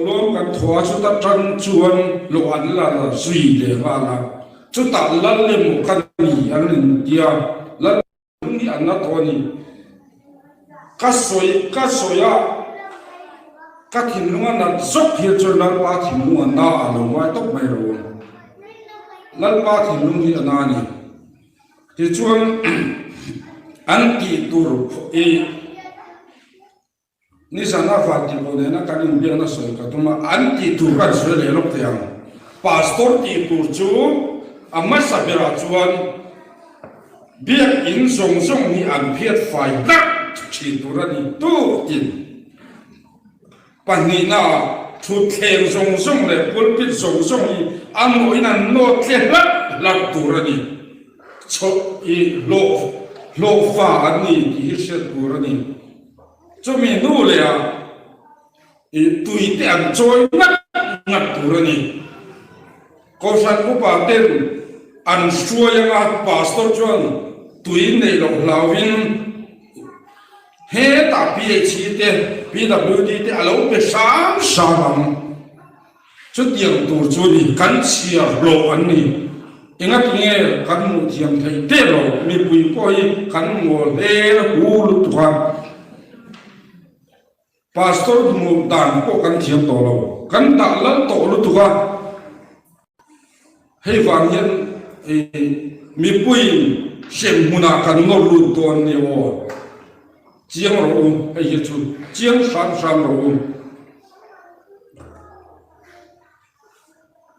lom kan thua chu ta tran chuan lo an la la sui le nga la chu ta lal le mo kan ni an rin dia lal ni an na to ni ka soya ka thin lunga na zok hi chu lal pa thin lunga na a lo mai tok mai ro lal pa thin lung hi ana ni ti chuan an ti tur e ni sana fati ko ne na kanin biang na soi ka tuma anti tu kan soi le lok tiang pastor ti tu chu amma sabira chuan biak in song song ni an phiat fai tak chi tu ra ni tu tin pani na thu theng song song le pulpit song song ni amo ina no tle lak tu ra ni cho i lo fa ani ki se tu ra ni cho mình nuôiเลยà, tùy tiện trôi ngắt tu rồi nè, câu sản của bà tên ăn xua yang à pastor chuan tùy này lòng lao vin hết ta PhD tên PhD tên alo bị sáng bằng chút tiền tu cho đi cắn chia lộ anh nè, anh ấy nghe cắn một tiền thấy tên rồi mình bùi coi cắn một lê cú lụt qua pastor mu dan ko kan thiam to lo kan ta lan to lu tuwa hei wang yen mi pui sem muna kan no lu ton ni o chiang ro hei chu chiang sam ro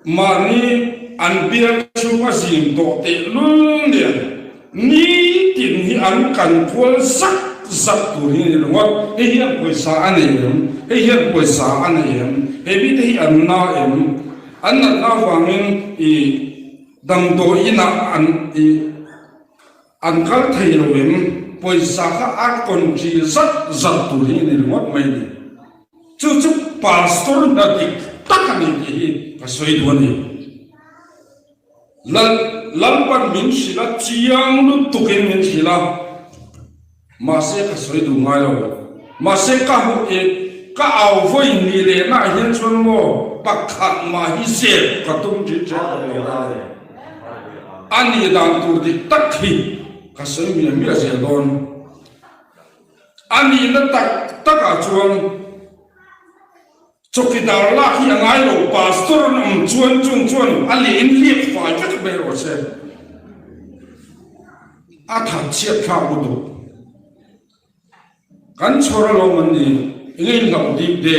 mani an bia chu ma sim to te lung ne ni tin hi an kan phul sak zat tu hi lo he hian poisa anem he hian poisa anem he bi te hi an na wangin i dang do ina an kal thei lo em poisa kha a kon ji zat tu hi lo mai ni chu pastor na dik takani hi ka soi do ni lan pan min sila chiang lu tukin min sila mà sẽ có soi đủ ngay rồi mà sẽ có một cái áo voi ni lệ na hiện chuan mo bạc khát mà hi sẽ có tung chỉ chết rồi anh đi đang tu đi tắc thì cái soi mình sẽ đón anh đi nó tắc cả chuan chọc cái đào la khi anh ấy rồi pastor nó chuan anh đi liệp phải cái bề rồi sẽ anh thằng chết khao đủ kan chora lo man ni ngei ngam dip de